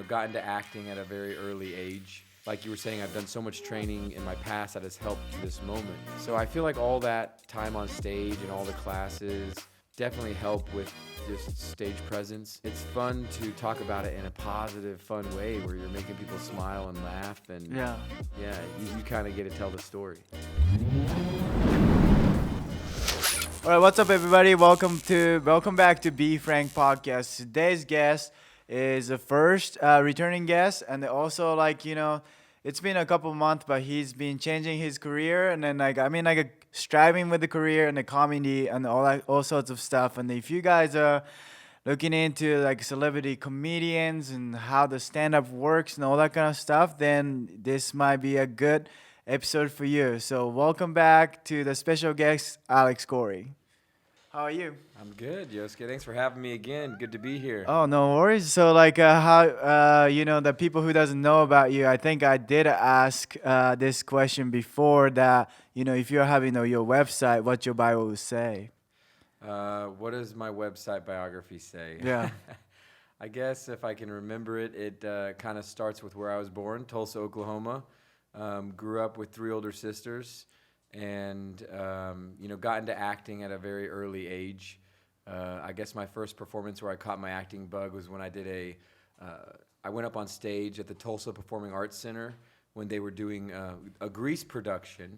got into acting at a very early age. Like you were saying, I've done so much training in my past that has helped to this moment. So I feel like all that time on stage and all the classes definitely help with just stage presence. It's fun to talk about it in a positive, fun way where you're making people smile and laugh, and you kind of get to tell the story. All right, what's up, everybody? Welcome back to Be Frank podcast. Today's guest is the first returning guest, and also it's been a couple months, but he's been changing his career, and then striving with the career and the comedy and all sorts of stuff. And if you guys are looking into like celebrity comedians and how the stand-up works and all that kind of stuff, then this might be a good episode for you. So welcome back to the special guest, Alex Coury. How are you? I'm good, Yosuke. Thanks for having me again. Good to be here. Oh, no worries. So how the people who doesn't know about you, I think I did ask this question before that, if you're having your website, what your bio would say. What does my website biography say? Yeah. I guess if I can remember it, it kind of starts with where I was born, Tulsa, Oklahoma. Grew up with 3 older sisters, and got into acting at a very early age. I guess my first performance where I caught my acting bug was when I did I went up on stage at the Tulsa Performing Arts Center when they were doing a Grease production,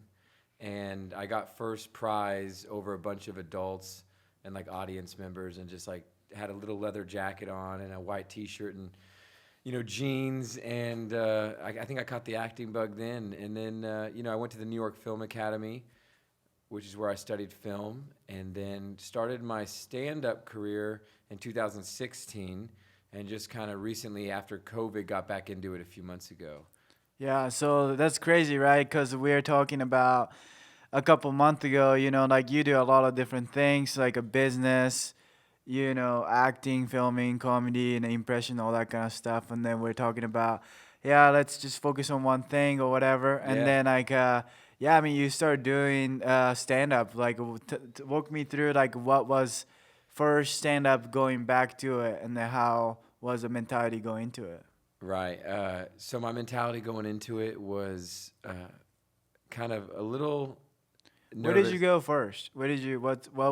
and I got first prize over a bunch of adults and like audience members, and just like had a little leather jacket on and a white T-shirt and jeans, and I think I caught the acting bug then. And then, I went to the New York Film Academy, which is where I studied film, and then started my stand-up career in 2016, and just kind of recently, after COVID, got back into it a few months ago. Yeah, so that's crazy, right? Because we were talking about a couple months ago, you do a lot of different things, like a business, acting, filming, comedy, and impression, all that kind of stuff. And then we're talking about, let's just focus on one thing or whatever. And then you start doing stand-up. Like, walk me through, what was first stand-up going back to it, and then how was the mentality going into it? Right. So my mentality going into it was kind of a little nervous. Where did you go first? What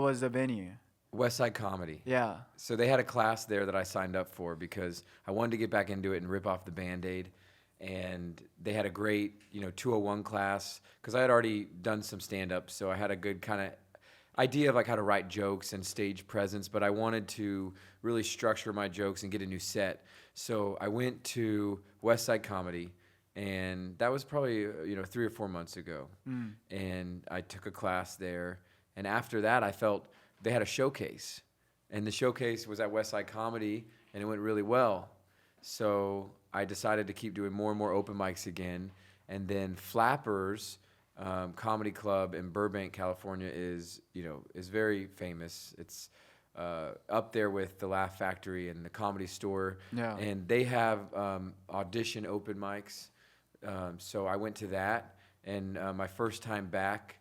was the venue? West Side Comedy. Yeah. So they had a class there that I signed up for because I wanted to get back into it and rip off the Band-Aid. And they had a great, 201 class because I had already done some stand-up, so I had a good kind of idea of like how to write jokes and stage presence, but I wanted to really structure my jokes and get a new set. So I went to West Side Comedy, and that was probably 3 or 4 months ago. And I took a class there, and after that I felt they had a showcase, and the showcase was at West Side Comedy, and it went really well. So I decided to keep doing more and more open mics again, and then Flappers Comedy Club in Burbank, California is very famous. It's up there with the Laugh Factory and the Comedy Store, and they have audition open mics. So I went to that, and my first time back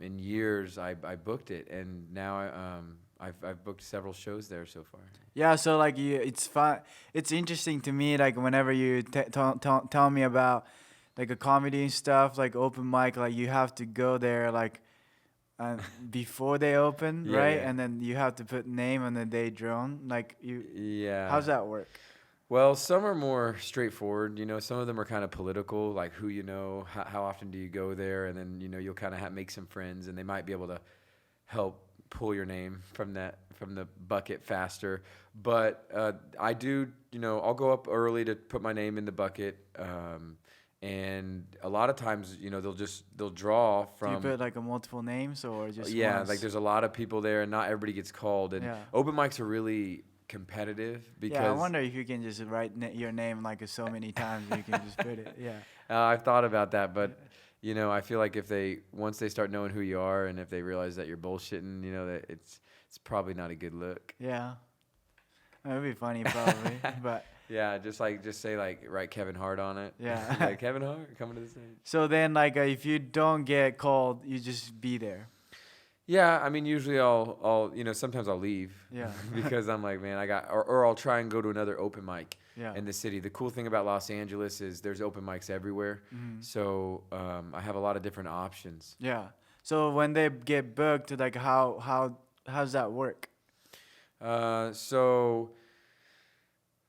in years, I booked it, and now I've booked several shows there so far. Yeah, so it's fun. It's interesting to me, like whenever you tell me about like a comedy and stuff, like open mic, like you have to go there before they open, right? Yeah. And then you have to put name on the day drawn. Like you. Yeah. How's that work? Well, some are more straightforward. Some of them are kind of political, like who how often do you go there, and then you'll kind of make some friends, and they might be able to help pull your name from the bucket faster. But I do, I'll go up early to put my name in the bucket, and a lot of times, they'll draw from. Do you put like a multiple names or just? Yeah, once? like there's a lot of people there, and not everybody gets called. And open mics are really competitive because. Yeah, I wonder if you can just write your name like so many times you can just put it. Yeah. I've thought about that, but. I feel like once they start knowing who you are, and if they realize that you're bullshitting, that it's probably not a good look. Yeah, it would be funny probably, but yeah, just say write Kevin Hart on it. Yeah, like Kevin Hart coming to the stage. So then, if you don't get called, you just be there. Yeah, I mean, usually I'll sometimes I'll leave. Yeah. Because I'm like, man, or I'll try and go to another open mic. Yeah. in the city. The cool thing about Los Angeles is there's open mics everywhere. So I have a lot of different options. Yeah. So when they get booked, like how's that work? So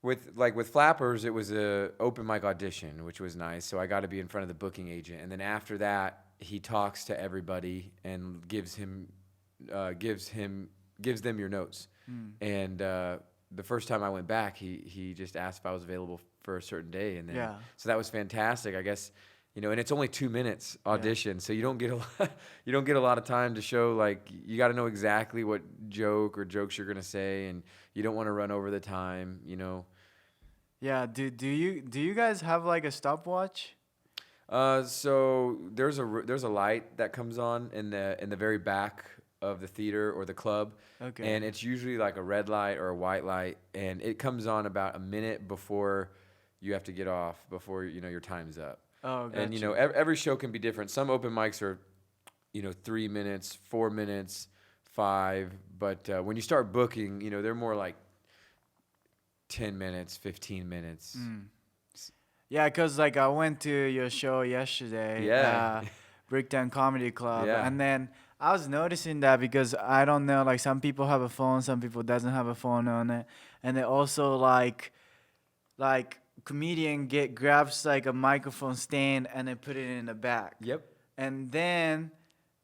with Flappers, it was a open mic audition, which was nice. So I got to be in front of the booking agent, and then after that, he talks to everybody and gives them your notes. And the first time I went back, he just asked if I was available for a certain day, and then so that was fantastic. I guess and it's only 2 minutes audition, so you don't get a lot of time to show. Like, you got to know exactly what joke or jokes you're gonna say, and you don't want to run over the time. Yeah. Do you guys have like a stopwatch? So there's a light that comes on in the very back of the theater or the club. Okay. And it's usually like a red light or a white light, and it comes on about a minute before you have to get off, before your time's up. Oh, gotcha. And every show can be different. Some open mics are 3 minutes, 4 minutes, 5, but when you start booking, they're more like 10 minutes, 15 minutes. Yeah, cause like I went to your show yesterday. Yeah. Breakdown Comedy Club. Yeah. And then I was noticing that because I don't know, like some people have a phone, some people doesn't have a phone on it, and they also like comedian grabs like a microphone stand and they put it in the back. Yep. And then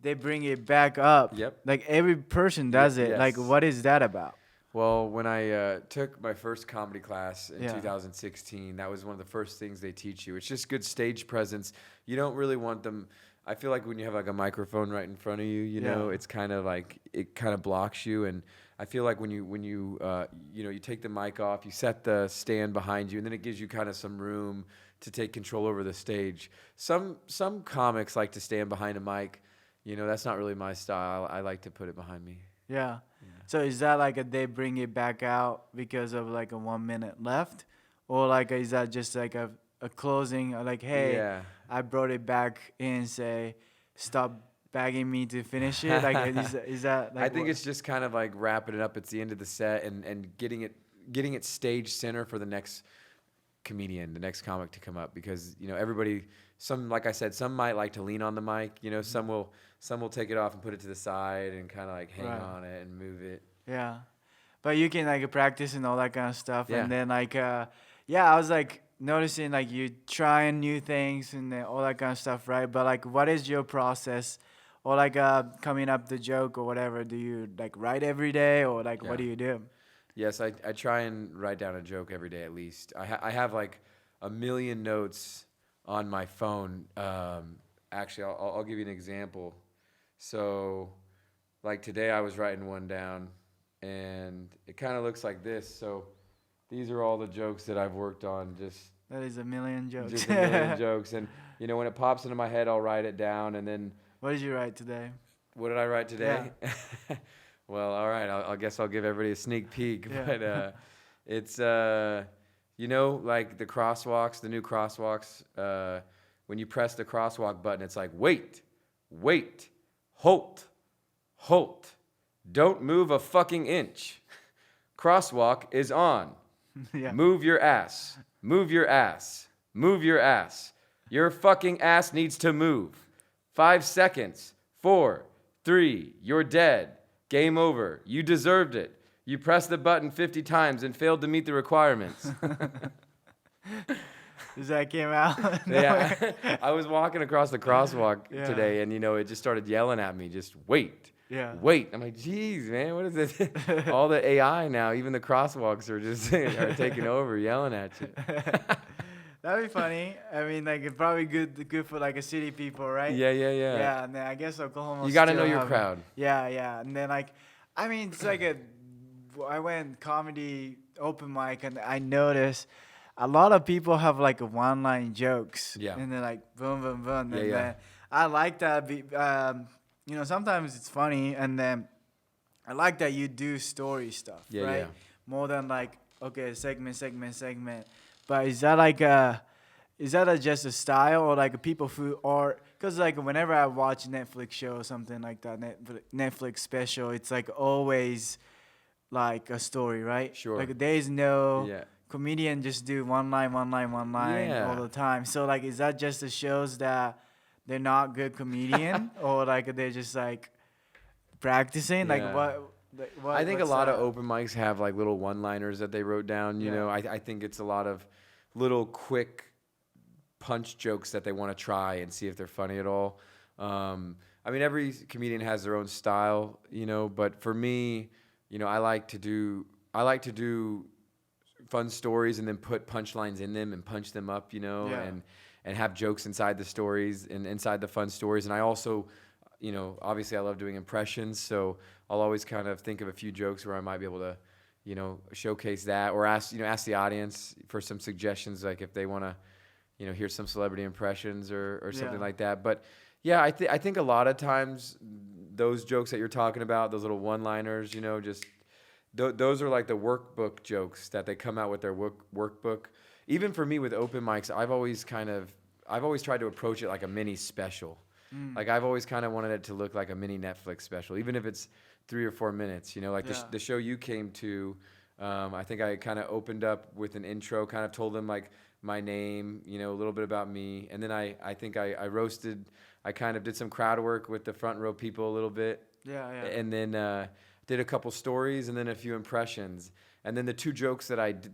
they bring it back up. Yep. Like every person does it. Yes. Like what is that about? Well, when I took my first comedy class in Yeah. 2016, that was one of the first things they teach you. It's just good stage presence. You don't really want them. I feel like when you have like a microphone right in front of you, it's kind of like it kind of blocks you. And I feel like when you take the mic off, you set the stand behind you, and then it gives you kind of some room to take control over the stage. Some comics like to stand behind a mic. That's not really my style. I like to put it behind me. Yeah. So is that like they bring it back out because of like a 1 minute left, or like is that just like a closing? Like, hey, Yeah. I brought it back in. Say, stop begging me to finish it. Like, is that? Like I think it's just kind of like wrapping it up at the end of the set and getting it stage center for the next comedian, the next comic to come up, because everybody. Like I said, some might like to lean on the mic. Some will take it off and put it to the side and kind of like hang on it and move it. Yeah, but you can like practice and all that kind of stuff, Yeah. and then like I was like noticing like you trying new things and then all that kind of stuff, right? But like, what is your process, or like coming up the joke or whatever? Do you like write every day, or like what do you do? Yes, I try and write down a joke every day at least. I have like a million notes on my phone. Actually, I'll give you an example. So, like today I was writing one down, and it kind of looks like this. So, these are all the jokes that I've worked on. That is a million jokes. Just a million jokes. And, when it pops into my head, I'll write it down. And then... What did you write today? What did I write today? Yeah. Well, all right. I guess I'll give everybody a sneak peek. Yeah. But it's, like the crosswalks, the new crosswalks. When you press the crosswalk button, it's like, wait, halt, don't move a fucking inch. Crosswalk is on. Yeah. Move your ass. Your fucking ass needs to move. 5 seconds. 4, 3, you're dead. Game over. You deserved it. You pressed the button 50 times and failed to meet the requirements. Does that came out? Yeah. I was walking across the crosswalk today, and it just started yelling at me, just wait. Yeah. Wait. I'm like, geez, man, what is this? All the AI now, even the crosswalks are just are taking over, yelling at you. That'd be funny. I mean, like, it's probably good for like a city people, right? Yeah. Yeah, and then I guess Oklahoma. You got to know your crowd. Yeah, and then like, I mean, it's like I went comedy open mic, and I noticed a lot of people have like a one-line jokes. Yeah. And then like boom, boom, boom. And Yeah. then I like that. Sometimes it's funny, and then I like that you do story stuff, right? Yeah. More than like, okay, segment. But is that just a style, or like people who are, because like whenever I watch Netflix show or something like that, Netflix special, it's like always like a story, right? Sure. Like there's no comedian just do one line all the time. So like, is that just the shows that they're not good comedian, or like they're just like practicing? Like Yeah. what? I think a what's lot of that? open mics have like little one-liners that they wrote down. You Yeah. know, I think it's a lot of little quick punch jokes that they want to try and see if they're funny at all. I mean, every comedian has their own style, you know, but for me, you know, I like to do fun stories and then put punchlines in them and punch them up, you know, Yeah. and have jokes inside the stories and inside the fun stories. And I also, you know, obviously I love doing impressions, so I'll always kind of think of a few jokes where I might be able to, you know, showcase that, or ask the audience for some suggestions, like if they want to, you know, hear some celebrity impressions or something Yeah. like that. But yeah, I think a lot of times those jokes that you're talking about, those little one-liners, you know, just those are like the workbook jokes that they come out with their workbook. Even for me with open mics, I've always tried to approach it like a mini special. Like I've always kind of wanted it to look like a mini Netflix special, even if it's 3 or 4 minutes. You know, like Yeah. the show you came to. I think I kind of opened up with an intro, kind of told them like my name, you know, a little bit about me, and then I think I roasted. I kind of did some crowd work with the front row people a little bit, Yeah. Yeah. and then did a couple stories and then a few impressions, and then the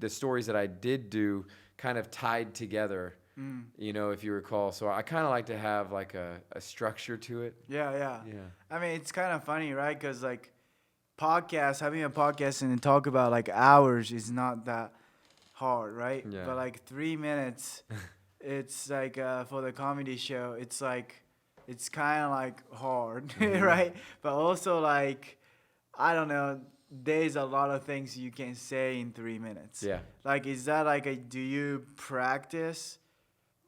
the stories that I did do kind of tied together. You know, if you recall. So I kind of like to have like a structure to it. Yeah. Yeah. Yeah. I mean, it's kind of funny, right? Because like having a podcast and talk about like hours is not that hard, right? Yeah. But like 3 minutes, it's like for the comedy show, it's like it's kind of like hard, right? But also like I don't know, there's a lot of things you can say in 3 minutes. Yeah. Like, is that like do you practice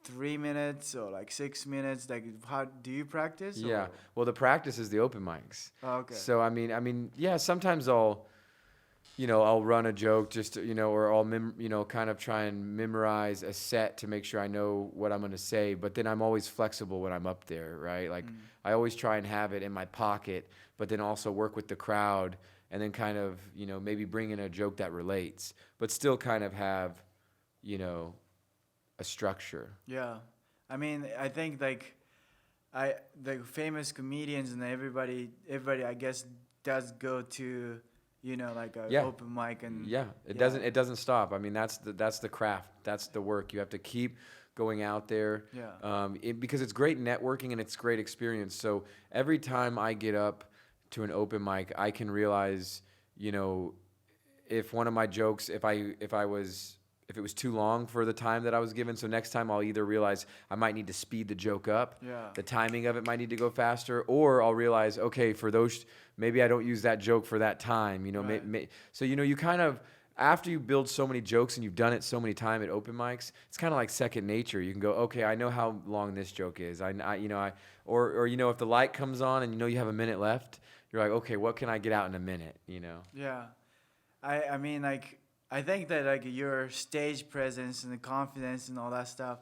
3 minutes or like 6 minutes? Like, how do you practice? Yeah. Or? Well, the practice is the open mics. Oh, okay. So I mean, yeah. Sometimes I'll run a joke just to, you know, or I'll kind of try and memorize a set to make sure I know what I'm going to say. But then I'm always flexible when I'm up there, right? Like I always try and have it in my pocket, but then also work with the crowd and then kind of, you know, maybe bring in a joke that relates, but still kind of have, you know, a structure. Yeah, I mean, I think like the famous comedians and everybody I guess does go to, you know, like a Yeah. open mic and Yeah, it doesn't stop. I mean, that's the craft. That's the work. You have to keep going out there. Yeah. Because it's great networking and it's great experience. So every time I get up to an open mic, I can realize, you know, if one of my jokes, if it was too long for the time that I was given. So next time I'll either realize I might need to speed the joke up. Yeah. The timing of it might need to go faster, or I'll realize, okay, for those, maybe I don't use that joke for that time, you know. Right. So, you know, you kind of, after you build so many jokes and you've done it so many times at open mics, it's kind of like second nature. You can go, okay, I know how long this joke is. Or you know, if the light comes on and you know you have a minute left, you're like, okay, what can I get out in a minute, you know? Yeah. I mean, like, I think that like your stage presence and the confidence and all that stuff,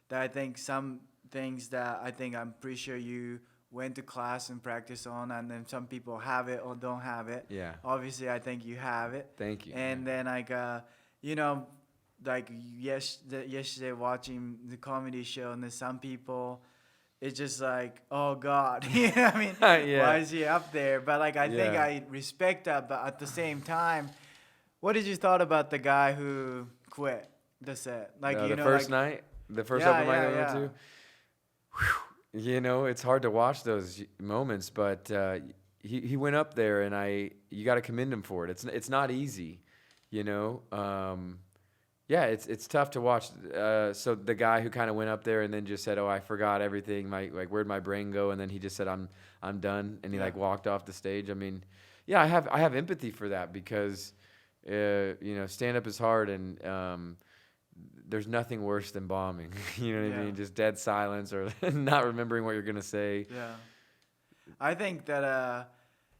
that I think some things that I'm pretty sure you went to class and practice on, and then some people have it or don't have it. Yeah. Obviously, I think you have it. Thank you. And then like you know, like yesterday watching the comedy show, and then some people, it's just like, oh God, you know what I mean? Yeah. Why is he up there? But like I think Yeah. I respect that, but at the same time, what did you thought about the guy who quit the set? Like you the know, first like, night, the first Yeah, open mic yeah, I went yeah. to. Whew, you know, it's hard to watch those moments, but he went up there, and you got to commend him for it. It's not easy, you know. Yeah, it's tough to watch. So the guy who kind of went up there and then just said, "Oh, I forgot everything. Where'd my brain go?" And then he just said, "I'm done," and he like walked off the stage. I mean, yeah, I have empathy for that because, you know, stand up is hard, and there's nothing worse than bombing. You know what I Yeah. mean? Just dead silence or not remembering what you're gonna say. Yeah, I think that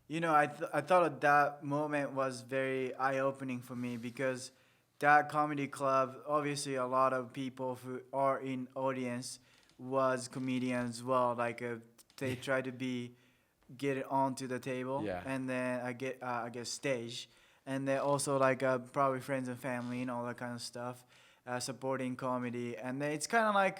you know, I thought that moment was very eye-opening for me, because that comedy club, obviously a lot of people who are in audience was comedians as well. Like they try to get it onto the table, Yeah. and then I guess stage, and they're also like probably friends and family and all that kind of stuff, supporting comedy, and then it's kind of like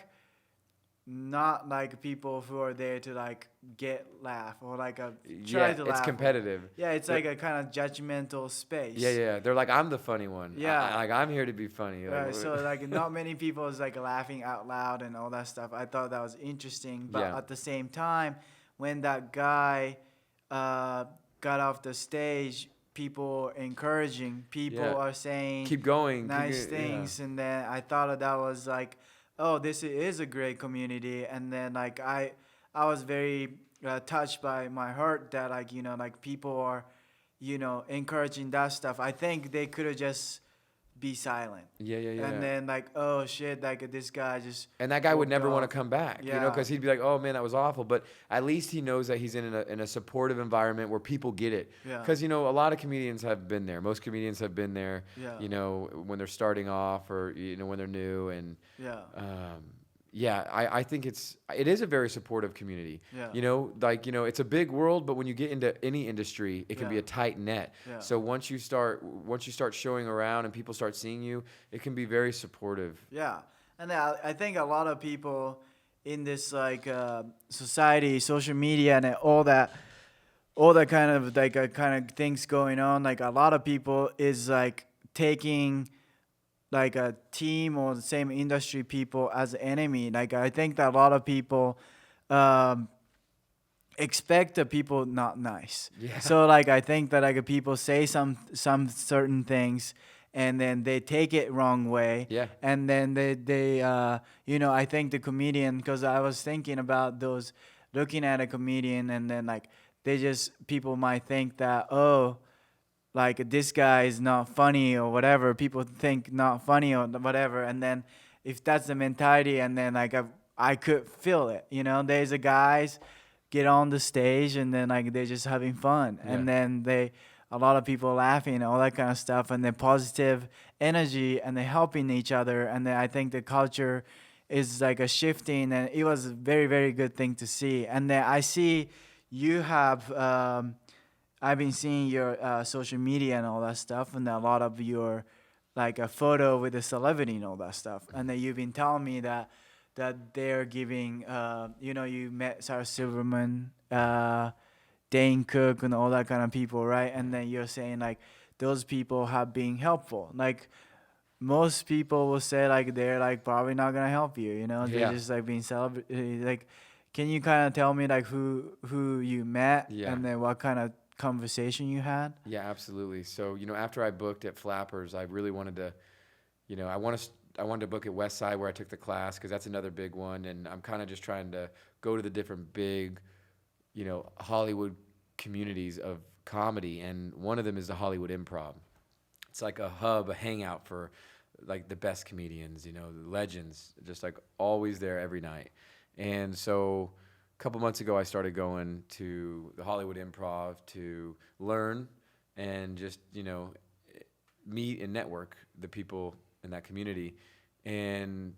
not like people who are there to like get laugh or like try Yeah, to it's laugh. competitive. Yeah, it's like a kind of judgmental space. Yeah. They're like, I'm the funny one. Yeah. Like I'm here to be funny. Like, Right, so like not many people is like laughing out loud and all that stuff. I thought that was interesting, but Yeah. at the same time, when that guy got off the stage, people encouraging, people Yeah. are saying keep going. nice things, and then I thought that was like, oh, this is a great community, and then like I was very touched by my heart that like like people are encouraging that stuff. I think they could have just be silent. Yeah. And then like, oh shit, like this guy just And that guy would walked never want to off. come back, Yeah. because he'd be like, "Oh man, that was awful." But at least he knows that he's in a supportive environment where people get it. Yeah. Because a lot of comedians have been there. Most comedians have been there. Yeah. When they're starting off or when they're new, and Yeah. I think it is a very supportive community. Yeah. It's a big world, but when you get into any industry, it can be Yeah. a tight net. Yeah. So once you start showing around and people start seeing you, it can be very supportive. Yeah, and I think a lot of people in this like society, social media, and all that kind of like kind of things going on. Like a lot of people is like taking like a team or the same industry people as enemy. Like I think that a lot of people expect the people not nice. Yeah. So like I think that like people say some certain things and then they take it wrong way. Yeah. And then they I think the comedian, because I was thinking about those, looking at a comedian, and then like people might think that, oh, like this guy is not funny or whatever. People think not funny or whatever, and then if that's the mentality, and then like I could feel it. There's a guys get on the stage and then like they're just having fun, and then a lot of people laughing and all that kind of stuff, and then positive energy, and they're helping each other, and then I think the culture is like a shifting, and it was a very, very good thing to see. And then I see you have I've been seeing your social media and all that stuff, and a lot of your like a photo with a celebrity and all that stuff, and then you've been telling me that they're giving you met Sarah Silverman, Dane Cook, and all that kind of people, right? And then you're saying like those people have been helpful. Like most people will say like they're like probably not gonna help you. They're just like being celebrity. Like, can you kind of tell me like who you met and then what kind of conversation you had? Yeah, absolutely. So after I booked at Flappers, I really wanted to, I wanted to book at West Side where I took the class, because that's another big one, and I'm kind of just trying to go to the different big Hollywood communities of comedy, and one of them is the Hollywood Improv. It's like a hub, a hangout for like the best comedians, the legends, just like always there every night. And so a couple months ago, I started going to the Hollywood Improv to learn and just meet and network the people in that community. And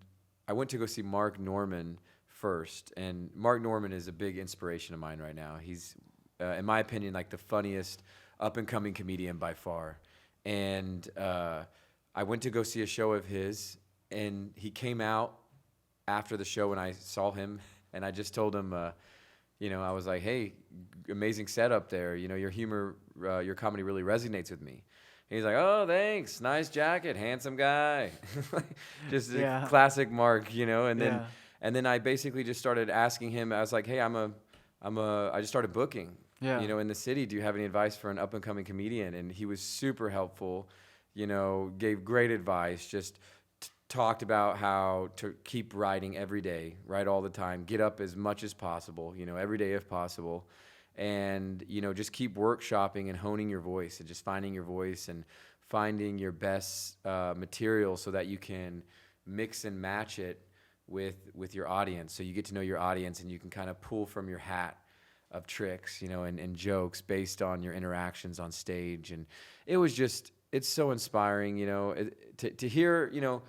I went to go see Mark Norman first, and Mark Norman is a big inspiration of mine right now. He's in my opinion, like the funniest up-and-coming comedian by far. And I went to go see a show of his, and he came out after the show, and I saw him, and I just told him, I was like, hey, amazing setup there. Your humor, your comedy really resonates with me. And he's like, oh, thanks. Nice jacket, handsome guy. Just a classic Mark, and then I basically just started asking him. I was like, hey, I just started booking. In the city, do you have any advice for an up-and-coming comedian? And he was super helpful, gave great advice, just talked about how to keep writing every day, write all the time, get up as much as possible, every day if possible, and, just keep workshopping and honing your voice and just finding your voice and finding your best material so that you can mix and match it with your audience. So you get to know your audience and you can kind of pull from your hat of tricks, and jokes based on your interactions on stage. And it was just, it's so inspiring, to hear,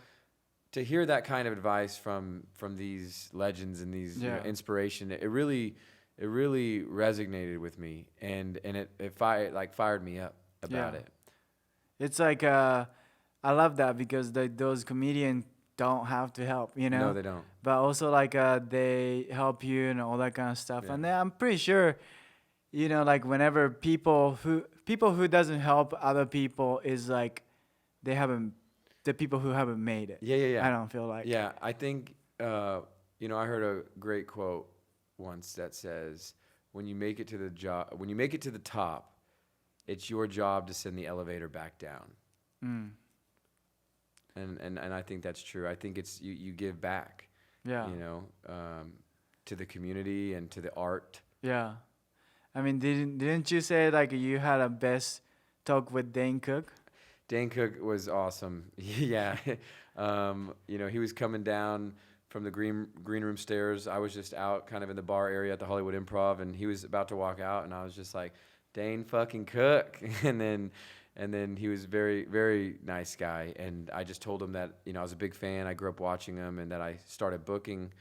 to hear that kind of advice from these legends and these inspiration. It really resonated with me, and it fired me up about it. It's like I love that because those comedians don't have to help, you No, know. they don't. But also like they help you and all that kind of stuff. Yeah. And then I'm pretty sure, you know, like whenever people who doesn't help other people is like they haven't the people who haven't made it. Yeah, yeah, yeah. I don't feel like. Yeah, I think I heard a great quote once that says, "When you make it to the when you make it to the top, it's your job to send the elevator back down." Mm. And I think that's true. I think it's you give back, Yeah. to the community and to the art. Yeah. I mean, didn't you say like you had a best talk with Dane Cook? Dane Cook was awesome. Yeah. He was coming down from the green room stairs. I was just out kind of in the bar area at the Hollywood Improv, and he was about to walk out, and I was just like, Dane fucking Cook. And then he was very, very nice guy. And I just told him that, I was a big fan. I grew up watching him, and that I started booking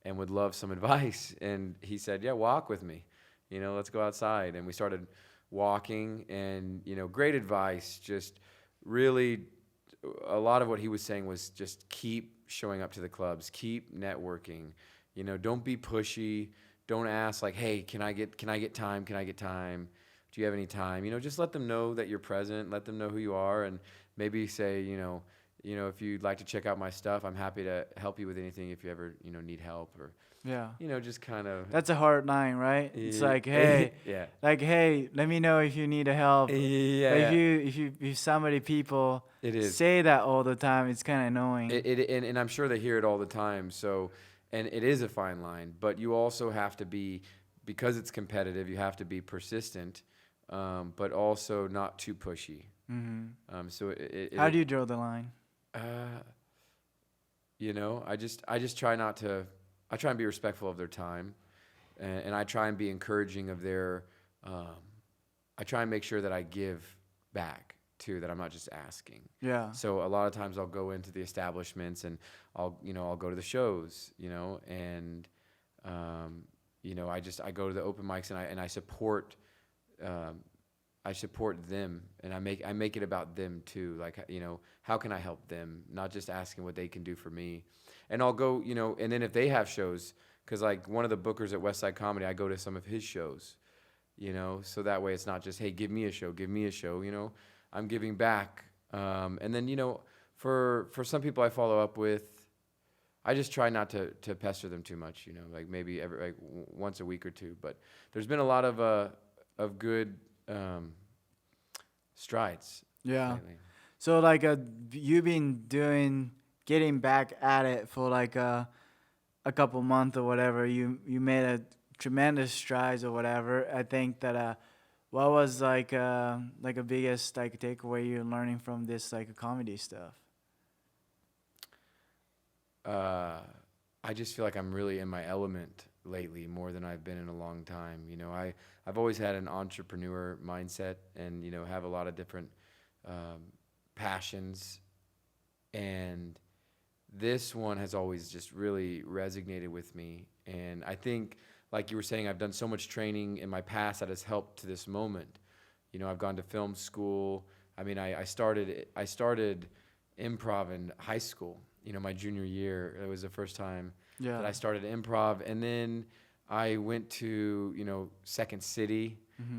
and would love some advice. And he said, yeah, walk with me. Let's go outside. And we started walking, and, great advice. Just really, a lot of what he was saying was just keep showing up to the clubs, keep networking. Don't be pushy. Don't ask like, hey, can I get time? Can I get time? Do you have any time? Just let them know that you're present. Let them know who you are, and maybe say, if you'd like to check out my stuff, I'm happy to help you with anything if you ever, need help, or Yeah. just kind of. That's a hard line, right? It's like, yeah, hey, let me know if you need help. yeah. But if somebody people It is. say that all the time, it's kind of annoying. And I'm sure they hear it all the time. So, and it is a fine line, but you also have to be, because it's competitive, you have to be persistent, but also not too pushy. Mm-hmm. So How do you draw the line? I just try not to. I try and be respectful of their time, and I try and be encouraging of their. I try and make sure that I give back too. That I'm not just asking. Yeah. So a lot of times I'll go into the establishments, and I'll go to the shows, and I go to the open mics, and I support. I support them, and I make it about them too. Like, how can I help them? Not just asking what they can do for me. And I'll go, and then if they have shows, because like one of the bookers at West Side Comedy, I go to some of his shows, so that way it's not just, hey, give me a show. I'm giving back. And then, for some people I follow up with, I just try not to pester them too much, like maybe once a week or two. But there's been a lot of good strides. Yeah. Lately. So like you've been getting back at it for like a couple months or whatever. You made a tremendous strides or whatever. I think that what was like a biggest like takeaway you're learning from this like comedy stuff? I just feel like I'm really in my element lately more than I've been in a long time. I've always had an entrepreneur mindset, and have a lot of different passions, and this one has always just really resonated with me. And I think, like you were saying, I've done so much training in my past that has helped to this moment. I've gone to film school. I mean, I started improv in high school. My junior year, it was the first time that I started improv. And then I went to, Second City,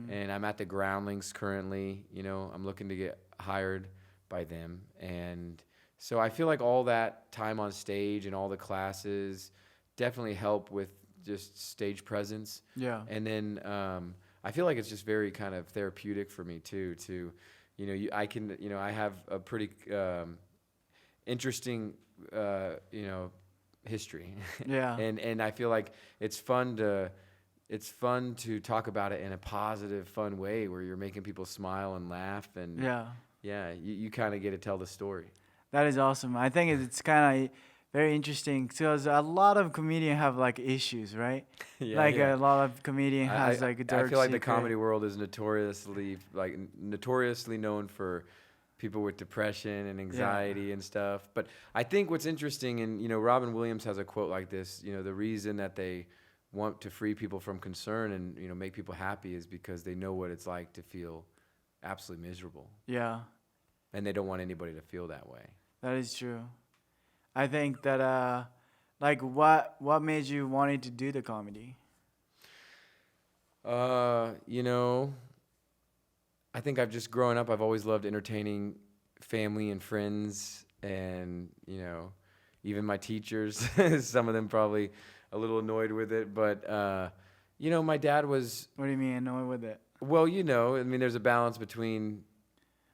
and I'm at the Groundlings currently. I'm looking to get hired by them. And so I feel like all that time on stage and all the classes definitely help with just stage presence. Yeah. And then I feel like it's just very kind of therapeutic for me too, I have a pretty interesting history. Yeah. and I feel like it's fun to talk about it in a positive, fun way where you're making people smile and laugh, and you kind of get to tell the story. That is awesome. I think it's kind of very interesting because a lot of comedians have like issues, right? A lot of comedian has like a dark I feel like secret. the comedy world is notoriously known for people with depression and anxiety and stuff. But I think what's interesting, and Robin Williams has a quote like this, the reason that they want to free people from concern and make people happy is because they know what it's like to feel absolutely miserable. Yeah. and they don't want anybody to feel that way. That is true. I think that like what made you wanting to do the comedy? You know, I think I've just growing up, I've always loved entertaining family and friends, and even my teachers. Some of them probably a little annoyed with it, but my dad was. What do you mean annoyed with it? Well, I mean, there's a balance between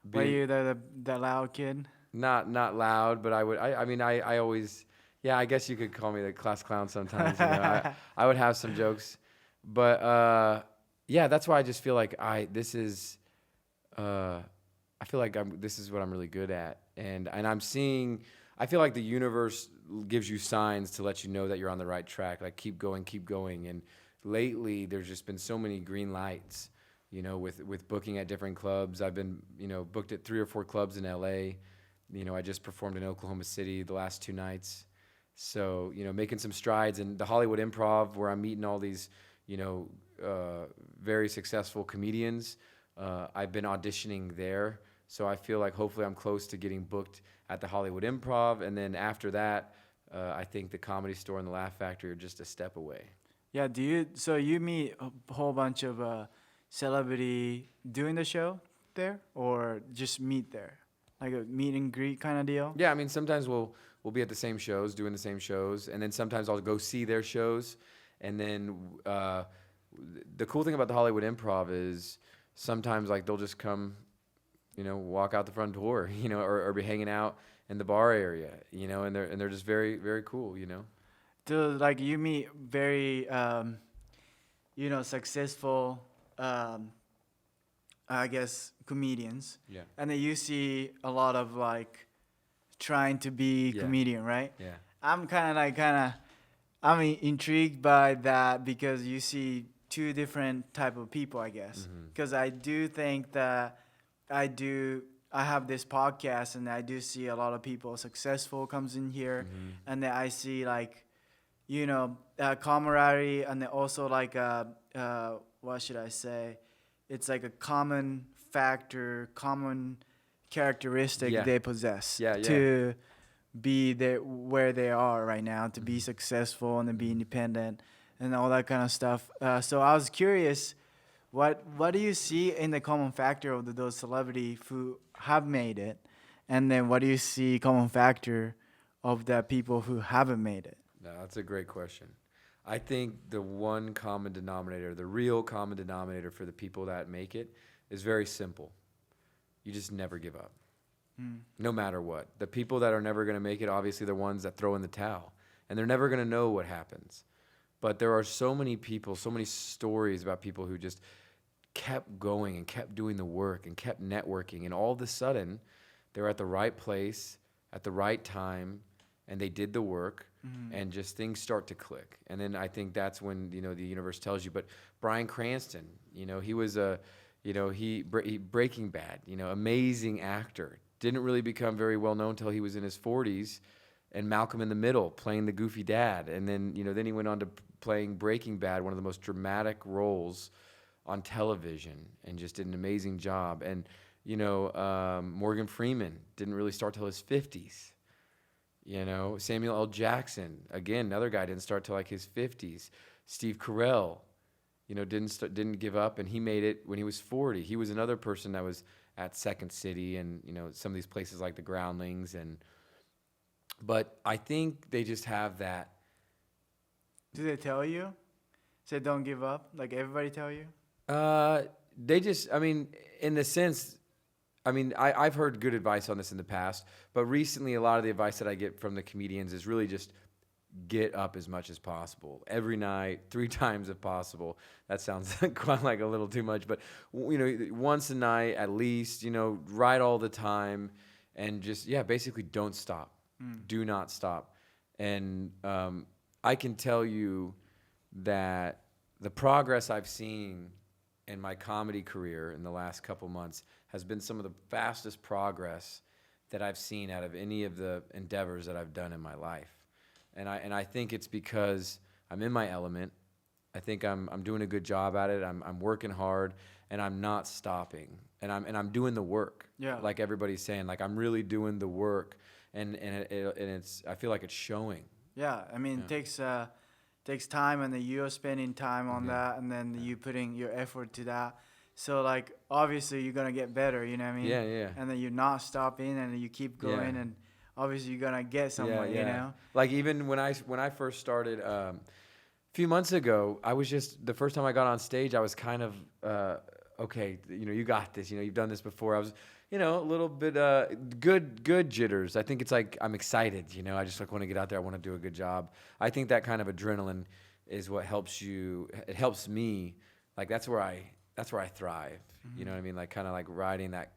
Were being you the loud kid? not loud, but I always, yeah, I guess you could call me the class clown sometimes. I would have some jokes, but yeah, that's why I just feel like this is what I'm really good at, and I'm seeing. I feel like the universe gives you signs to let you know that you're on the right track. Like keep going. And lately, there's just been so many green lights. With booking at different clubs. I've been booked at 3 or 4 clubs in LA. I just performed in Oklahoma City the last 2 nights. So making some strides, and the Hollywood Improv, where I'm meeting all these very successful comedians. I've been auditioning there. So I feel like hopefully I'm close to getting booked at the Hollywood Improv, and then after that, I think the Comedy Store and the Laugh Factory are just a step away. Yeah. So you meet a whole bunch of celebrity doing the show there, or just meet there, like a meet and greet kind of deal? Yeah, I mean sometimes we'll be at the same shows, doing the same shows, and then sometimes I'll go see their shows, and then the cool thing about the Hollywood Improv is sometimes like they'll just come. Walk out the front door, or be hanging out in the bar area, and they're just very, very cool, Do like you meet very, successful, I guess comedians, Yeah. and then you see a lot of like trying to be Yeah. comedian, right? Yeah. I'm intrigued by that because you see 2 different type of people, I guess. Mhm. Because I do think that I have this podcast, and I do see a lot of people successful comes in here, Mhm. and then I see like, camaraderie, and then also like what should I say? It's like a common factor, common characteristic Yeah. they possess Yeah, yeah. to be there where they are right now, to be Mhm. successful and to be independent and all that kind of stuff. So I was curious. What do you see in the common factor of those celebrities who have made it, and then what do you see common factor of the people who haven't made it? No, that's a great question. I think the one common denominator, the real common denominator for the people that make it is very simple. You just never give up, no matter what. The people that are never going to make it, obviously, they're ones that throw in the towel, and they're never going to know what happens. But there are so many people, so many stories about people who just kept going and kept doing the work and kept networking, and all of a sudden they're at the right place at the right time, and they did the work, and just things start to click. And then I think that's when the universe tells you. But Bryan Cranston, he was he Breaking Bad, amazing actor, didn't really become very well known until he was in his 40s, and Malcolm in the Middle playing the goofy dad, and then then he went on to playing Breaking Bad, one of the most dramatic roles on television, and just did an amazing job. And Morgan Freeman didn't really start till his 50s. Samuel L. Jackson, again, another guy, didn't start till like his 50s. Steve Carell, didn't give up, and he made it when he was 40. He was another person that was at Second City and some of these places like the Groundlings, but I think they just have that. Do they tell you? Say don't give up? Like everybody tell you? They just, in the sense, I've heard good advice on this in the past, but recently a lot of the advice that I get from the comedians is really just get up as much as possible every night, 3 times if possible. That sounds quite like a little too much, but once a night at least, write all the time, and just, basically don't stop. Do not stop. And I can tell you that the progress I've seen in my comedy career in the last couple months has been some of the fastest progress that I've seen out of any of the endeavors that I've done in my life. And I think it's because I'm in my element. I think I'm doing a good job at it. I'm working hard, and I'm not stopping. And I'm doing the work. Yeah. Like everybody's saying, like I'm really doing the work, and it's I feel like it's showing. Yeah, I mean, Yeah. takes time, and then you're spending time on Yeah. that, and then you putting your effort to that. So like obviously you're gonna get better, you know what I mean? Yeah, yeah. And then you're not stopping, and you keep going, Yeah. and obviously you're gonna get somewhere, you know? Like even when I first started a few months ago, I was just the first time I got on stage, I was kind of okay, you got this. You've done this before. I was, a little bit good jitters. I think it's like I'm excited. I just like want to get out there. I want to do a good job. I think that kind of adrenaline is what helps you. It helps me. Like that's where I thrive. You know what I mean? Like kind of like riding that,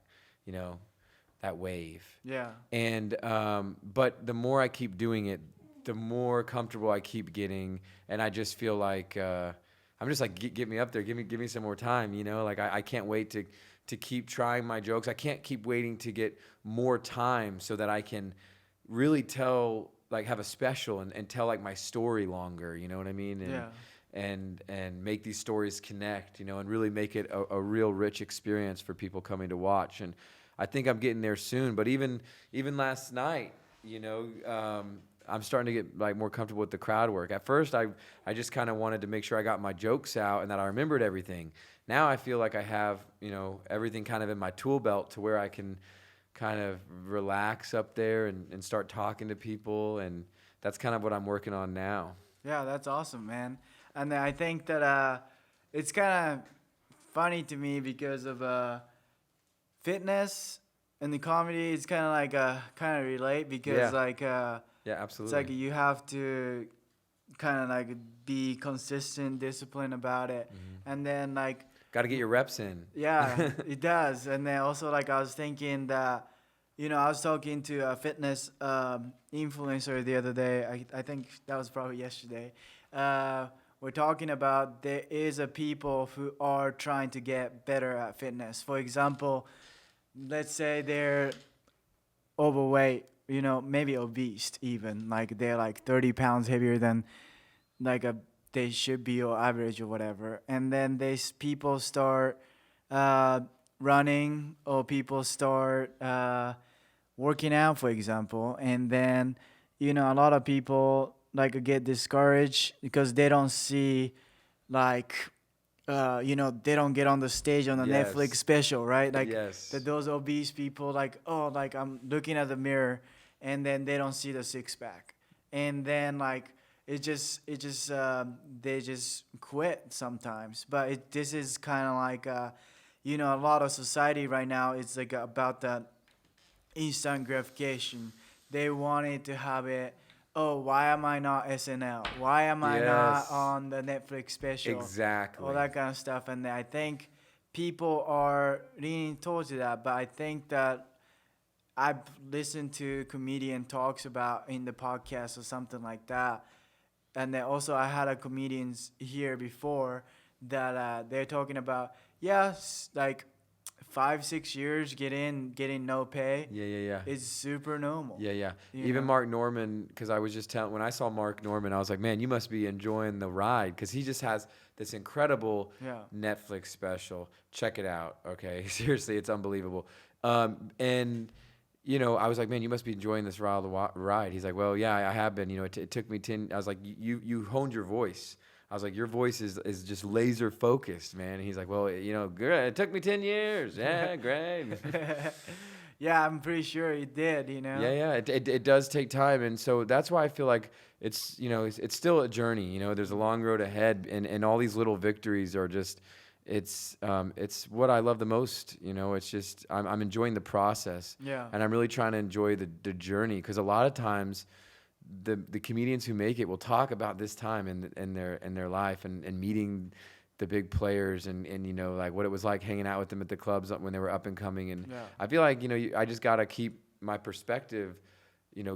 that wave. Yeah. And but the more I keep doing it, the more comfortable I keep getting, and I just feel like I'm just like get me up there, give me some more time, Like I can't wait to keep trying my jokes. I can't keep waiting to get more time so that I can really tell, like have a special and tell like my story longer. You know what I mean? And, Yeah. and make these stories connect, and really make it a real rich experience for people coming to watch. And I think I'm getting there soon. But even last night, I'm starting to get like more comfortable with the crowd work. At first, I just kind of wanted to make sure I got my jokes out and that I remembered everything. Now I feel like I have, everything kind of in my tool belt to where I can kind of relax up there and start talking to people. And that's kind of what I'm working on now. Yeah, that's awesome, man. And then I think that it's kind of funny to me because of fitness and the comedy. It's kind of like kind of relate because Yeah, it's absolutely. like you have to kind of like be consistent, disciplined about it, and then like Got to get your reps in. yeah, it does. And then also like I was thinking that, I was talking to a fitness influencer the other day. I think that was probably yesterday. We're talking about there is a people who are trying to get better at fitness. For example, let's say they're overweight, maybe obese even. Like they're like 30 pounds heavier than like they should be or average or whatever. And then these people start running or people start working out, for example. And then, a lot of people like get discouraged because they don't see like they don't get on the stage on the Yes. Netflix special, right? Like Yes. those obese people, like, oh, like I'm looking at the mirror, and then they don't see the six pack, and then like they just quit sometimes. But this is kind of like a lot of society right now. It's like about that instant gratification. They wanted to have it. Oh, why am I not SNL? Why am I not Yes. on the Netflix special? Exactly. All that kind of stuff. And I think people are leaning towards that. But I think that I've listened to comedian talks about in the podcast or something like that. And then also I had a comedians here before that they're talking about, like 5-6 years getting no pay Yeah. is super normal. Yeah. You Even know? Mark Norman, because I was just telling, when I saw Mark Norman, I was like, man, you must be enjoying the ride, because he just has this incredible Yeah. Netflix special. Check it out, okay? Seriously, it's unbelievable. And I was like, man, you must be enjoying this ride. He's like, well, yeah, I have been. It took me 10. I was like, you honed your voice. I was like, your voice is just laser focused, man. And he's like, well, good. It took me 10 years. Yeah, great. Yeah, I'm pretty sure it did, Yeah. It does take time, and so that's why I feel like it's it's still a journey. There's a long road ahead, and all these little victories are just it's what I love the most. It's just I'm enjoying the process. Yeah. And I'm really trying to enjoy the journey, because a lot of times the comedians who make it will talk about this time in their life and meeting the big players and like what it was like hanging out with them at the clubs when they were up and coming. And Yeah. I feel like I just gotta keep my perspective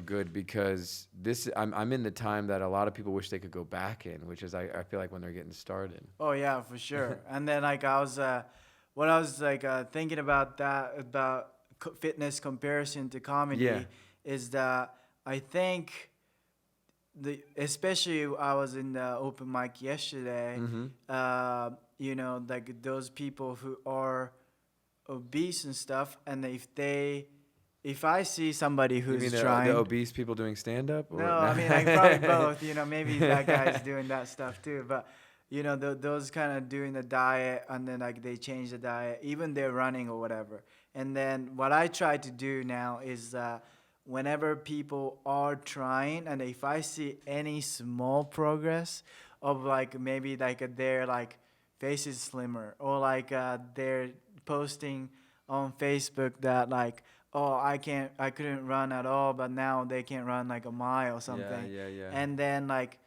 good, because I'm in the time that a lot of people wish they could go back in, which is I feel like when they're getting started. Oh yeah, for sure. And then like I was what I was like thinking about that about fitness comparison to comedy Yeah. is that I think especially I was in the open mic yesterday. Mm-hmm. You know, like those people who are obese and stuff, and if I see somebody You mean who's the trying, obese people doing stand up? no, I mean like probably both. You know, maybe that guy's doing that stuff too, but you know, those kind of doing the diet, and then like they change the diet, even they're running or whatever. And then what I try to do now is whenever people are trying, and if I see any small progress of like maybe like their like face is slimmer, or like they're posting on Facebook that like, oh, I couldn't run at all, but now they can run like a mile or something. Yeah. And then like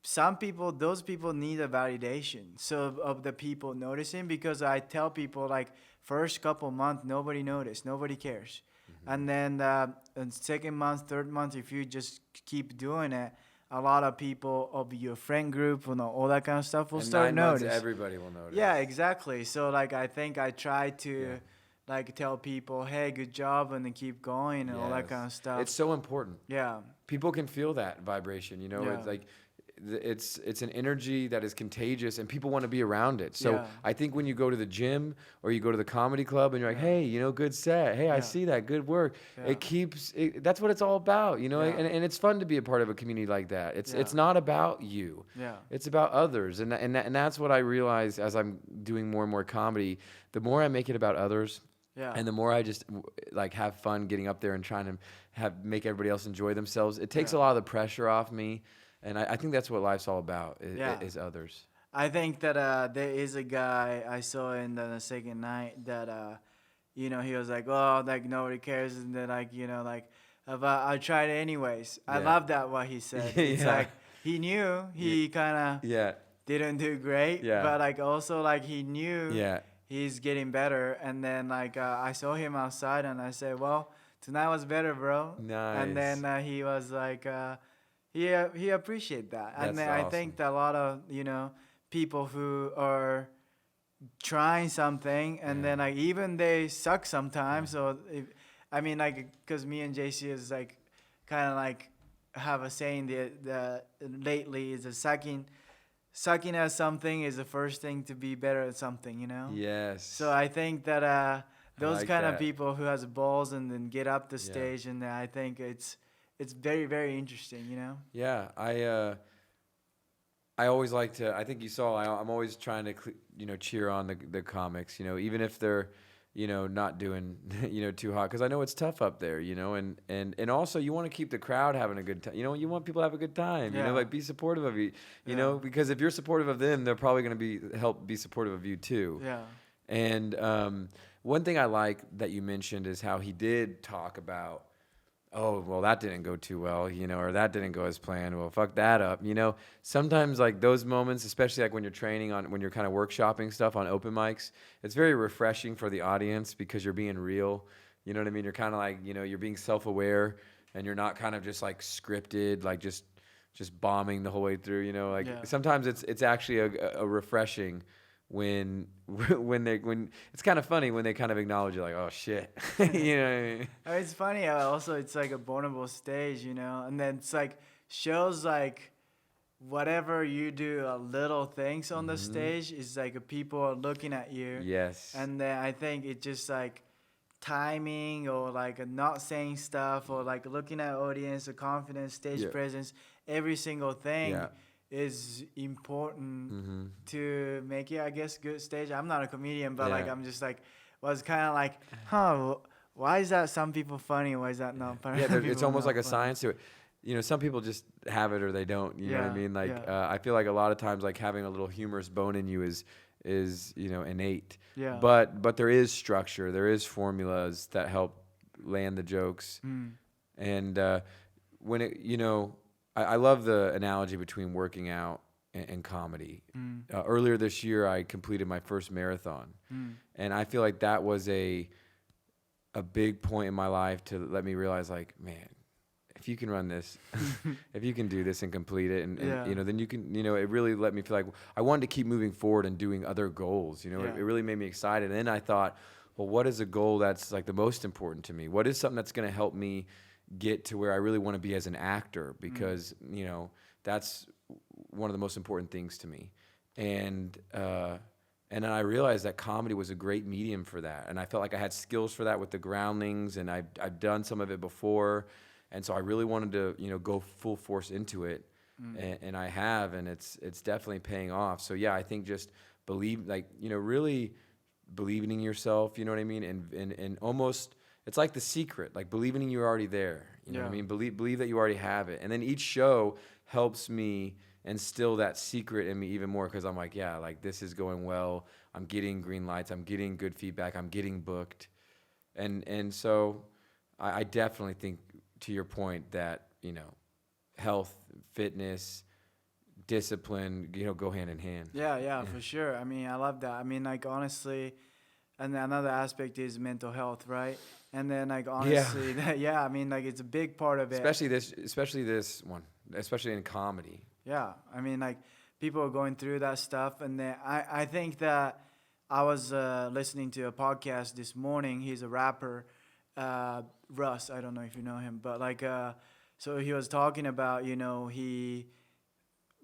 some people, those people need a validation so of the people noticing, because I tell people like first couple months nobody noticed, nobody cares. And then in second month, third month, if you just keep doing it, a lot of people of your friend group, you know, all that kind of stuff will In start 9 months, notice. everybody will notice. Yeah, exactly. So like I think I try to Yeah. like tell people, hey, good job, and then keep going and all that Yes. kind of stuff. It's so important. Yeah. People can feel that vibration, you know. Yeah. It's like it's an energy that is contagious, and people want to be around it. So Yeah. I think when you go to the gym or you go to the comedy club and you're like, Yeah. hey, you know, good set, hey, I Yeah. see that, good work. Yeah. That's what it's all about, you know. Yeah. And it's fun to be a part of a community like that. It's Yeah. not about you. Yeah. It's about others, and that's what I realize as I'm doing more and more comedy. The more I make it about others, Yeah. and the more I just like have fun getting up there and trying to make everybody else enjoy themselves, it takes Yeah. a lot of the pressure off me. And I think that's what life's all about, Yeah. is others. I think that there is a guy I saw in the second night that you know, he was like, oh, like nobody cares, and then like, you know, like, but I tried it anyways. I Yeah. love that what he said. It's Yeah. like he knew he kind of Yeah, didn't do great, Yeah. but like also like he knew yeah, he's getting better. And then like I saw him outside, and I said, well, tonight was better, bro. And then Nice. he was like, he appreciate that. And That's then I think that a lot of, you know, people who are trying something, and then like even they suck sometimes. So I mean, like, because me and JC is like kind of like have a saying that lately is a sucking at something is the first thing to be better at something, you know. Yes. So I think that those like kind of that. people who has balls and then get up the Yeah. stage, and I think it's very, very interesting, you know. Yeah, I always like to. I think you saw. I'm always trying to, you know, cheer on the comics. You know, even if they're, you know, not doing, you know, too hot, because I know it's tough up there. You know, and also you want to keep the crowd having a good time. You know, you want people to have a good time. You Yeah. know, like be supportive of you. You know, because if you're supportive of them, they're probably going to help be supportive of you too. Yeah. And one thing I like that you mentioned is how he did talk about, oh, well, that didn't go too well, you know, or that didn't go as planned. Well, fuck that up. You know, sometimes like those moments, especially like when you're training when you're kind of workshopping stuff on open mics, it's very refreshing for the audience because you're being real. You know what I mean? You're kind of like, you know, you're being self-aware, and you're not kind of just like scripted, like just bombing the whole way through, you know, like sometimes it's actually a refreshing when it's kind of funny when they kind of acknowledge you, like, oh shit. You know what I mean? It's funny how also it's like a vulnerable stage, you know, and then it's like shows like whatever you do, little things on the stage is like people are looking at you. Yes. And then I think it's just like timing, or like not saying stuff, or like looking at audience, or confidence, stage presence, every single thing. Yeah. Is important to make it, I guess, good stage. I'm not a comedian, but like I'm just like was kind of like, why is that some people funny? Why is that not funny? Yeah, it's almost like a funny? science to it. You know, some people just have it or they don't. You know what I mean? Like, I feel like a lot of times, like having a little humorous bone in you is you know, innate. Yeah. But there is structure, there is formulas that help land the jokes, and when it, you know. I love the analogy between working out and comedy. Earlier this year, I completed my first marathon, and I feel like that was a big point in my life to let me realize, like, man, if you can run this, if you can do this and complete it, and you know, then you can, you know, it really let me feel like I wanted to keep moving forward and doing other goals. You know, it really made me excited. And then I thought, well, what is a goal that's like the most important to me? What is something that's going to help me get to where I really want to be as an actor, because you know, that's one of the most important things to me. And then I realized that comedy was a great medium for that, and I felt like I had skills for that with the Groundlings, and I've done some of it before, and so I really wanted to, you know, go full force into it, and I have, and it's definitely paying off. So yeah, I think just believe, like, you know, really believing in yourself, you know what I mean, and almost, it's like The Secret, like believing you're already there, you know what I mean, believe that you already have it, and then each show helps me instill that secret in me even more, because I'm like, yeah, like this is going well, I'm getting green lights, I'm getting good feedback, I'm getting booked, and so I definitely think, to your point, that, you know, health, fitness, discipline, you know, go hand in hand. Yeah, for sure. I mean, I love that. I mean, like, honestly, and then another aspect is mental health, right? And then, like, honestly, yeah, I mean, like, it's a big part of it. Especially this one, especially in comedy. Yeah, I mean, like, people are going through that stuff, and then I think that I was listening to a podcast this morning. He's a rapper, Russ. I don't know if you know him, but like, so he was talking about, you know, he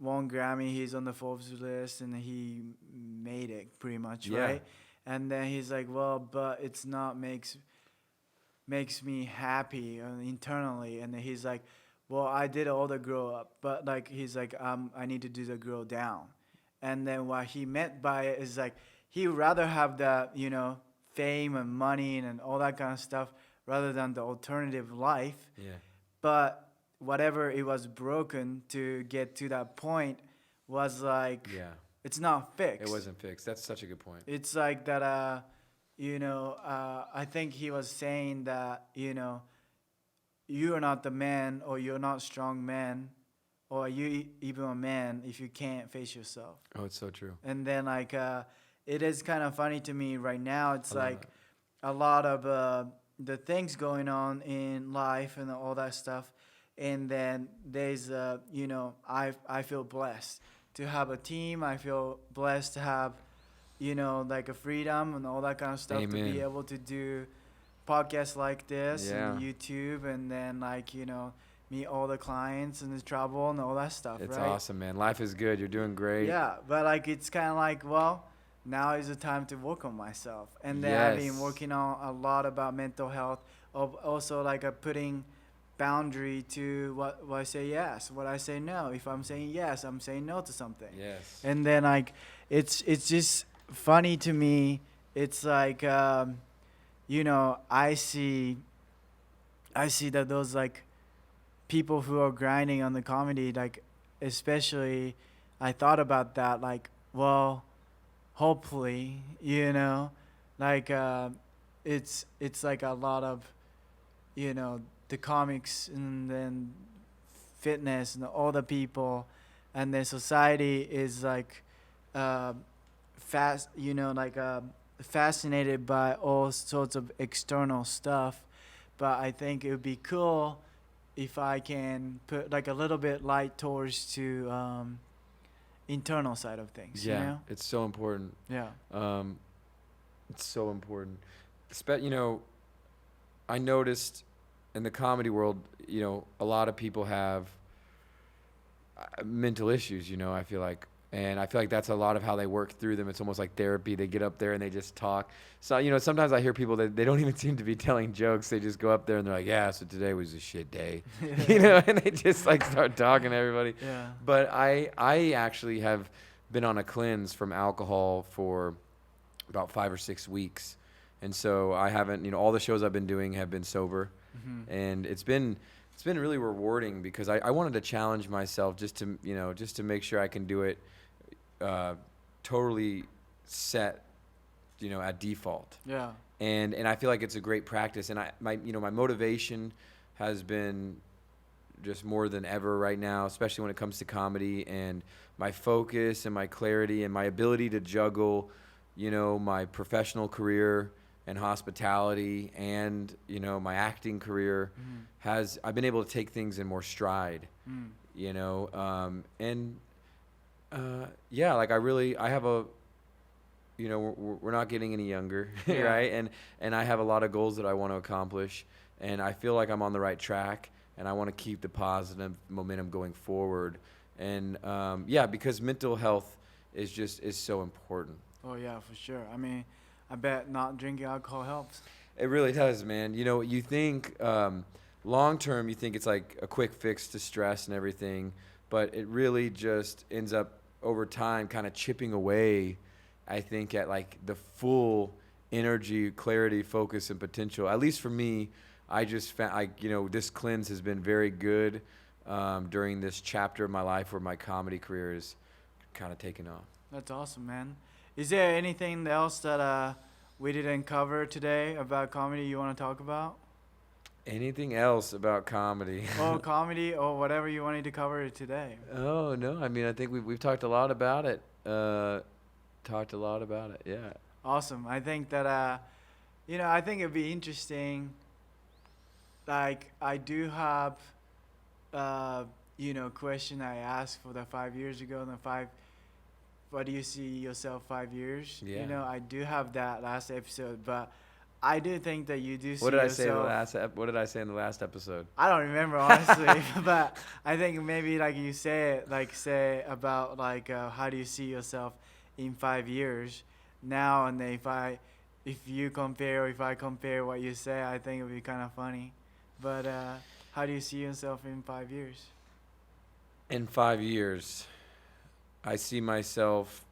won Grammy, he's on the Forbes list, and he made it pretty much, right? And then he's like, well, but it's not makes me happy internally, and then he's like, well, I did all the grow up, but like he's like, I need to do the grow down. And then what he meant by it is like he would rather have the, you know, fame and money and all that kind of stuff rather than the alternative life. Yeah. But whatever it was broken to get to that point was like, it's not fixed. It wasn't fixed. That's such a good point. It's like that, you know, I think he was saying that, you know, you are not the man, or you're not strong man, or you even a man if you can't face yourself. Oh, it's so true. And then like it is kind of funny to me right now. It's like a lot of the things going on in life and all that stuff. And then there's you know, I feel blessed to have a team. I feel blessed to have, you know, like a freedom and all that kind of stuff. Amen. To be able to do podcasts like this and Yeah. YouTube, and then like, you know, meet all the clients and the travel and all that stuff. It's right? awesome, man. Life is good. You're doing great. Yeah, but like it's kind of like, well, now is the time to work on myself. And then I've been Yes. working on a lot about mental health, of also like putting boundary to what I say yes, what I say no. If I'm saying yes, I'm saying no to something. Yes. And then like it's just funny to me. It's like you know, I see that those like people who are grinding on the comedy, like especially, I thought about that, like, well, hopefully, you know, like it's like a lot of, you know, the comics and then fitness and all the people, and then society is like fast, you know, like fascinated by all sorts of external stuff. But I think it would be cool if I can put like a little bit light towards to internal side of things. Yeah. You know? It's so important. Yeah. It's so important. You know, I noticed in the comedy world, you know, a lot of people have mental issues, you know, I feel like. And I feel like that's a lot of how they work through them. It's almost like therapy. They get up there and they just talk. So, you know, sometimes I hear people that they don't even seem to be telling jokes. They just go up there and they're like, yeah, so today was a shit day. You know, and they just like start talking to everybody. Yeah. But I actually have been on a cleanse from alcohol for about 5 or 6 weeks. And so I haven't, you know, all the shows I've been doing have been sober. Mm-hmm. And it's been really rewarding, because I wanted to challenge myself just to, you know, just to make sure I can do it totally set, you know, at default. Yeah. And I feel like it's a great practice. And my motivation has been just more than ever right now, especially when it comes to comedy, and my focus and my clarity and my ability to juggle, you know, my professional career and hospitality and, you know, my acting career I've been able to take things in more stride, you know, yeah, like I have a, you know, we're not getting any younger, Yeah. right? And I have a lot of goals that I want to accomplish, and I feel like I'm on the right track, and I want to keep the positive momentum going forward. And because mental health is so important. Oh yeah, for sure. I mean, I bet not drinking alcohol helps. It really does, man. You know, you think long term, you think it's like a quick fix to stress and everything, but it really just ends up over time kind of chipping away, I think, at like the full energy, clarity, focus, and potential. At least for me, I just found, this cleanse has been very good during this chapter of my life where my comedy career is kind of taken off. That's awesome, man. Is there anything else that we didn't cover today about comedy you want to talk about? Anything else about comedy? Or comedy or whatever you wanted to cover today? Oh, no. I mean, I think we've talked a lot about it. Yeah. Awesome. I think that, I think it'd be interesting. Like, I do have, question I asked for the 5 years ago, what do you see yourself 5 years? Yeah. You know, I do have that last episode, but I do think that you do see What did yourself. What did I say in the last episode? I don't remember, honestly, but I think maybe like you say about like how do you see yourself in 5 years now, and then if I compare what you say, I think it would be kind of funny. But how do you see yourself in 5 years? In 5 years, I see myself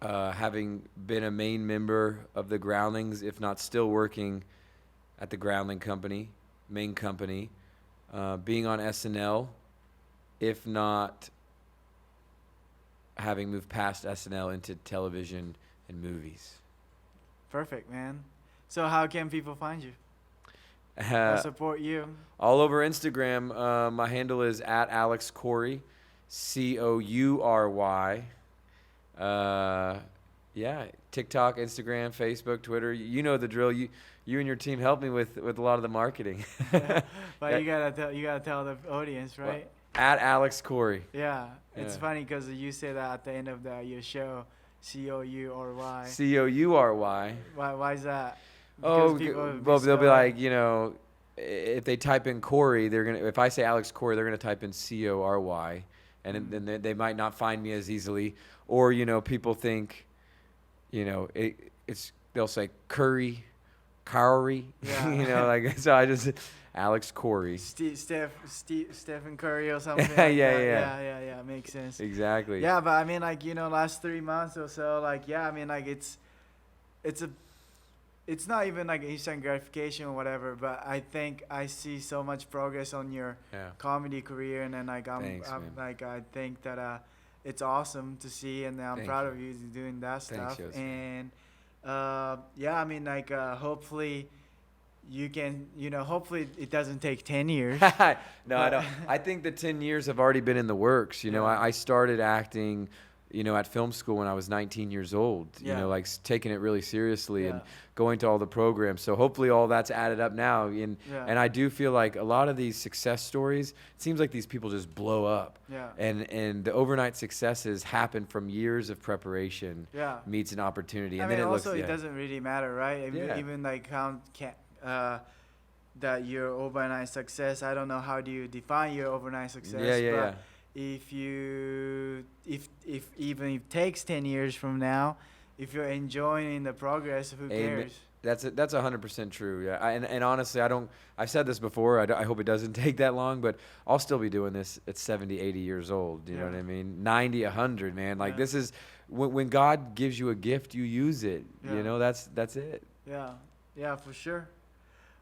having been a main member of the Groundlings, if not still working at the Groundling company, main company, being on SNL, if not having moved past SNL into television and movies. Perfect, man. So how can people find you? Or support you? All over Instagram. My handle is @AlexCoury, Coury. TikTok, Instagram, Facebook, Twitter. You know the drill. You and your team helped me with a lot of the marketing. But you gotta tell the audience, right? @AlexCoury. Yeah, it's funny because you say that at the end of your show, Coury. Coury. Why is that? Oh, Because they'll be like, if they type in Coury, if I say Alex Coury, they're gonna type in Cory, and then they might not find me as easily. Or people think, they'll say Coury. Yeah. So I just Alex Coury. Stephen Curry or something. Yeah, makes sense. Exactly. Yeah, but I mean, last 3 months or so, it's not even like instant gratification or whatever, but I think I see so much progress on your comedy career, and then Thanks, man. I think that it's awesome to see, and I'm proud of you doing that stuff. Thanks, and hopefully you can, hopefully it doesn't take 10 years. No, I don't. I think the 10 years have already been in the works. I started acting, at film school when I was 19 years old, taking it really seriously and going to all the programs. So hopefully all that's added up now. And I do feel like a lot of these success stories, it seems like these people just blow up. Yeah. And the overnight successes happen from years of preparation meets an opportunity. And then it doesn't really matter, right? Even that your overnight success, I don't know how do you define your overnight success. But if even if it takes 10 years from now, if you're enjoying the progress, who cares? That's 100% true. Yeah. And honestly, I've said this before. I hope it doesn't take that long, but I'll still be doing this at 70, 80 years old. You know what I mean? 90, 100, man. Like this is when God gives you a gift, you use it. Yeah. That's it. Yeah, for sure.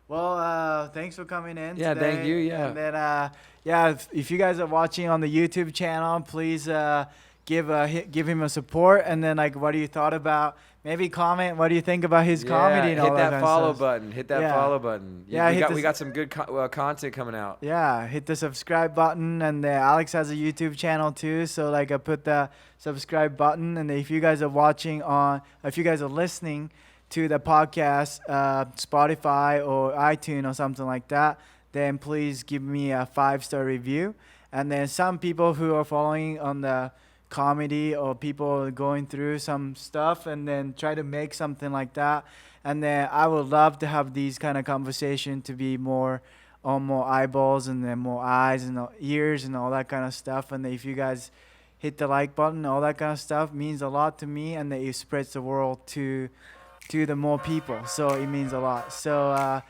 Well, thanks for coming in today. Thank you. Yeah. And then, if you guys are watching on the YouTube channel, please give him a support. And then, what do you thought about? Maybe comment. What do you think about his comedy and all that? Hit that follow button. Hit that follow button. We got some good content coming out. Yeah, hit the subscribe button. And Alex has a YouTube channel too. So I put the subscribe button. And if you guys are if you guys are listening to the podcast, Spotify or iTunes or something like that, then please give me a 5-star review. And then some people who are following on the comedy or people going through some stuff and then try to make something like that. And then I would love to have these kind of conversation to be more on more eyeballs and then more eyes and ears and all that kind of stuff. And if you guys hit the like button, all that kind of stuff means a lot to me, and that it spreads the world to the more people. So it means a lot. So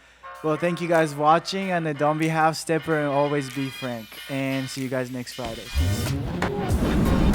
well, thank you guys watching, and don't be half stepper and always be frank. And see you guys next Friday. Peace.